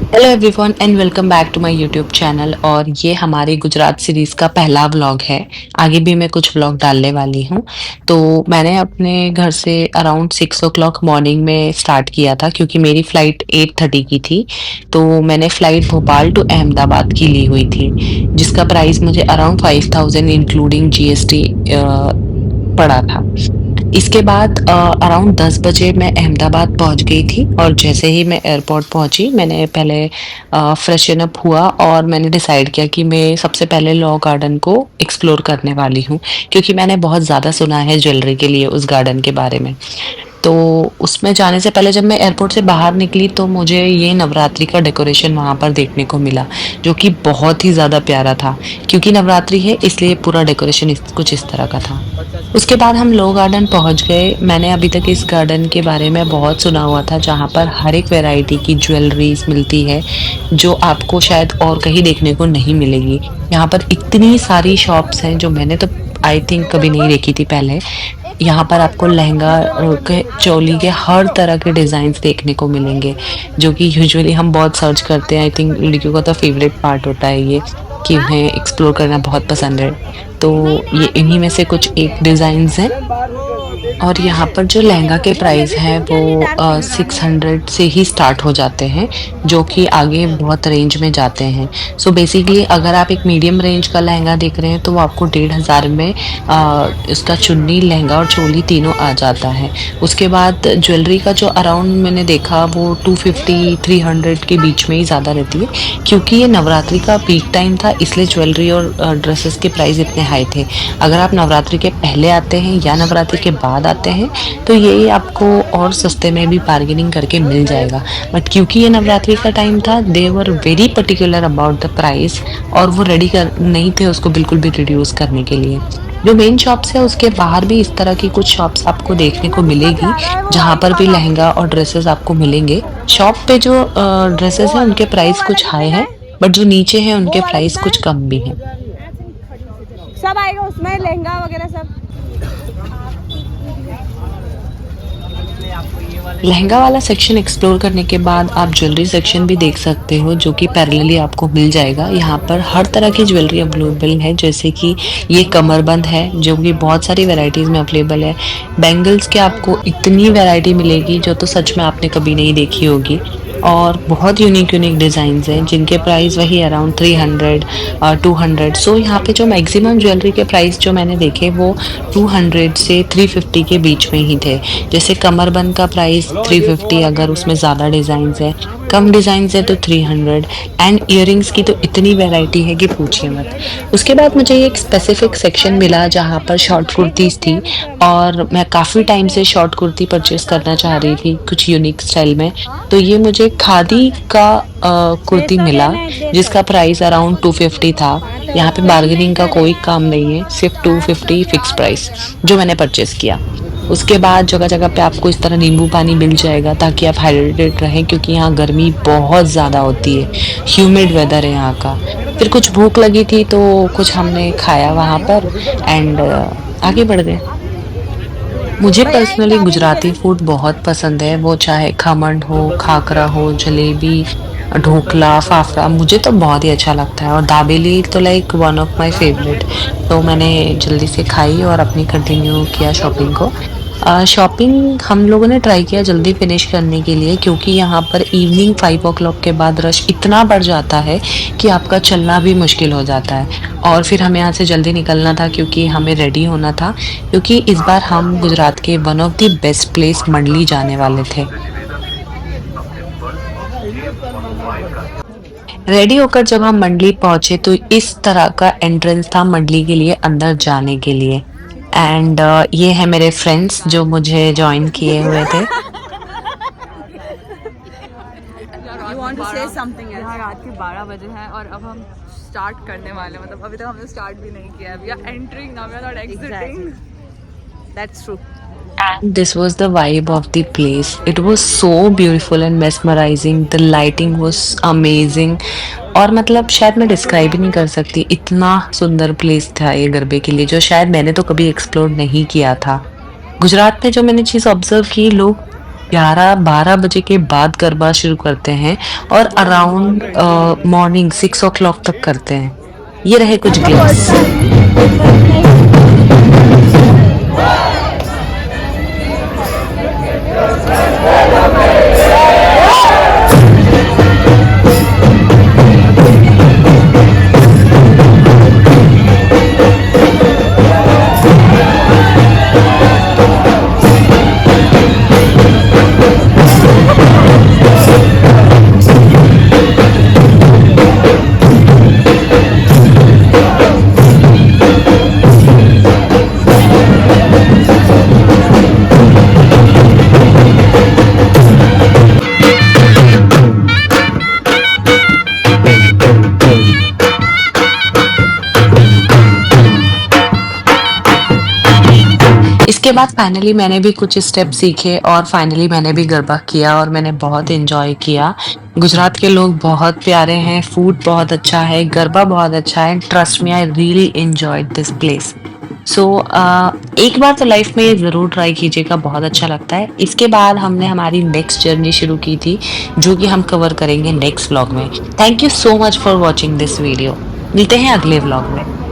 Hello everyone and welcome back to my YouTube channel. और ये हमारी गुजरात सीरीज का पहला व्लॉग है। आगे भी मैं कुछ व्लॉग डालने वाली हूँ। तो मैंने अपने घर से अराउंड 6 o'clock मॉर्निंग में स्टार्ट किया था क्योंकि मेरी फ़्लाइट 8:30 की थी। तो मैंने फ़्लाइट भोपाल टू अहमदाबाद की ली हुई थी, जिसका प्राइस मुझे अराउंड 5000 इंक्लूडिंग जीएसटी पड़ा था। इसके बाद अराउंड 10 बजे मैं अहमदाबाद पहुंच गई थी और जैसे ही मैं एयरपोर्ट पहुंची मैंने पहले फ्रेशन अप हुआ और मैंने डिसाइड किया कि मैं सबसे पहले लॉ गार्डन को एक्सप्लोर करने वाली हूँ, क्योंकि मैंने बहुत ज़्यादा सुना है ज्वेलरी के लिए उस गार्डन के बारे में। तो उसमें जाने से पहले जब मैं एयरपोर्ट से बाहर निकली तो मुझे ये नवरात्रि का डेकोरेशन वहाँ पर देखने को मिला, जो कि बहुत ही ज़्यादा प्यारा था। क्योंकि नवरात्रि है इसलिए पूरा डेकोरेशन कुछ इस तरह का था। उसके बाद हम लो गार्डन पहुंच गए। मैंने अभी तक इस गार्डन के बारे में बहुत सुना हुआ था, जहाँ पर हर एक वैरायटी की ज्वेलरीज मिलती है जो आपको शायद और कहीं देखने को नहीं मिलेगी। यहाँ पर इतनी सारी शॉप्स हैं जो मैंने तो आई थिंक कभी नहीं देखी थी पहले। यहाँ पर आपको लहंगा के चोली के हर तरह के डिजाइन देखने को मिलेंगे, जो कि यूजुअली हम बहुत सर्च करते हैं। आई थिंक लड़कियों का तो फेवरेट पार्ट होता है ये, कि उन्हें एक्सप्लोर करना बहुत पसंद है। तो ये इन्हीं में से कुछ एक डिजाइन्स हैं। और यहाँ पर जो लहंगा के प्राइस हैं वो 600 से ही स्टार्ट हो जाते हैं, जो कि आगे बहुत रेंज में जाते हैं। सो बेसिकली अगर आप एक मीडियम रेंज का लहंगा देख रहे हैं तो वो आपको 1500 में उसका चुन्नी, लहंगा और चोली तीनों आ जाता है। उसके बाद ज्वेलरी का जो अराउंड मैंने देखा वो 250-300 के बीच में ही ज़्यादा रहती है, क्योंकि ये नवरात्रि का पीक टाइम था इसलिए ज्वेलरी और ड्रेसेस के प्राइस इतने हाई थे। अगर आप नवरात्रि के पहले आते हैं या नवरात्रि के बाद आते हैं तो ये आपको और सस्ते में भी बार्गेनिंग करके मिल जाएगा। बट क्योंकि ये नवरात्रि का टाइम था, they were very particular about the price, और वो रेडी कर नहीं थे उसको बिल्कुल भी रिड्यूस करने के लिए। जो मेन शॉप्स है उसके बाहर भी इस तरह की कुछ शॉप्स आपको देखने को मिलेगी, जहाँ पर भी लहंगा और ड्रेसेस आपको मिलेंगे। शॉप पे जो ड्रेसेस हैं उनके प्राइस कुछ हाई है, बट जो नीचे हैं उनके प्राइस कुछ कम भी हैं। सब आएगा उसमें, लहंगा वगैरह सब। लहंगा वाला सेक्शन एक्सप्लोर करने के बाद आप ज्वेलरी सेक्शन भी देख सकते हो, जो कि पैरेलली आपको मिल जाएगा। यहाँ पर हर तरह की ज्वेलरी अवेलेबल है, जैसे कि ये कमरबंद है जो कि बहुत सारी वैरायटीज में अवेलेबल है। बैंगल्स के आपको इतनी वैरायटी मिलेगी जो तो सच में आपने कभी नहीं देखी होगी। और बहुत यूनिक यूनिक डिज़ाइंस हैं जिनके प्राइस वही अराउंड 300 200। सो यहाँ पे जो मैक्सिमम ज्वेलरी के प्राइस जो मैंने देखे वो 200 से 350 के बीच में ही थे। जैसे कमरबंद का प्राइस 350 अगर उसमें ज़्यादा डिज़ाइंस है, कम डिज़ाइंस है तो 300। एंड इयररिंग्स की तो इतनी वैरायटी है कि पूछिए मत। उसके बाद मुझे एक स्पेसिफिक सेक्शन मिला जहाँ पर शॉर्ट कुर्तीज़ थी, और मैं काफ़ी टाइम से शॉर्ट कुर्ती परचेज़ करना चाह रही थी कुछ यूनिक स्टाइल में। तो ये मुझे खादी का कुर्ती मिला जिसका प्राइस अराउंड 250 था। यहाँ पे बार्गेनिंग का कोई काम नहीं है, सिर्फ 250 फिक्स प्राइस जो मैंने परचेज किया। उसके बाद जगह जगह पे आपको इस तरह नींबू पानी मिल जाएगा ताकि आप हाइड्रेटेड रहें, क्योंकि यहाँ गर्मी बहुत ज़्यादा होती है, ह्यूमिड वेदर है यहाँ का। फिर कुछ भूख लगी थी तो कुछ हमने खाया वहाँ पर एंड आगे बढ़ गए। मुझे पर्सनली गुजराती फूड बहुत पसंद है, वो चाहे खमन हो, खाकरा हो, जलेबी, ढोकला, फाफड़ा, मुझे तो बहुत ही अच्छा लगता है। और दाबेली तो like one of my favourite. तो मैंने जल्दी से खाई और अपनी कंटिन्यू किया शॉपिंग को। शॉपिंग हम लोगों ने ट्राई किया जल्दी फिनिश करने के लिए, क्योंकि यहाँ पर इवनिंग 5 o'clock के बाद रश इतना बढ़ जाता है कि आपका चलना भी मुश्किल हो जाता है। और फिर हमें यहाँ से जल्दी निकलना था क्योंकि हमें रेडी होना था, क्योंकि इस बार हम गुजरात के one of the best place मंडली जाने वाले थे। रेडी होकर जब हम मंडली पहुंचे तो इस तरह का एंट्रेंस था मंडली के लिए अंदर जाने के लिए। एंड ये है मेरे फ्रेंड्स जो मुझे ज्वाइन किए हुए थे। You want to say something else? यहाँ रात के 12 बजे हैं और अब हम स्टार्ट करने वाले हैं। मतलब अभी तक हमने स्टार्ट भी नहीं किया है। We are entering now, we are not exiting. That's true. And this was the vibe of the place. It was so beautiful and mesmerizing. The lighting was amazing. और मतलब शायद मैं डिस्क्राइब ही नहीं कर सकती, इतना सुंदर प्लेस था ये गरबे के लिए, जो शायद मैंने तो कभी एक्सप्लोर नहीं किया था। गुजरात में जो मैंने चीज़ ऑब्जर्व की, लोग 11-12 बजे के बाद गरबा शुरू करते हैं और अराउंड मॉर्निंग 6 ओ क्लॉक तक करते हैं। ये रहे कुछ ग्लिम्स। इसके बाद फाइनली मैंने भी कुछ स्टेप सीखे और फाइनली मैंने भी गरबा किया और मैंने बहुत एंजॉय किया। गुजरात के लोग बहुत प्यारे हैं, फूड बहुत अच्छा है, गरबा बहुत अच्छा है। Trust me, I really enjoyed this place. So एक बार तो लाइफ में ज़रूर ट्राई कीजिएगा, बहुत अच्छा लगता है। इसके बाद हमने हमारी नेक्स्ट जर्नी शुरू की थी, जो कि हम कवर करेंगे नेक्स्ट व्लॉग में। Thank you so much for watching this video. मिलते हैं अगले व्लॉग में।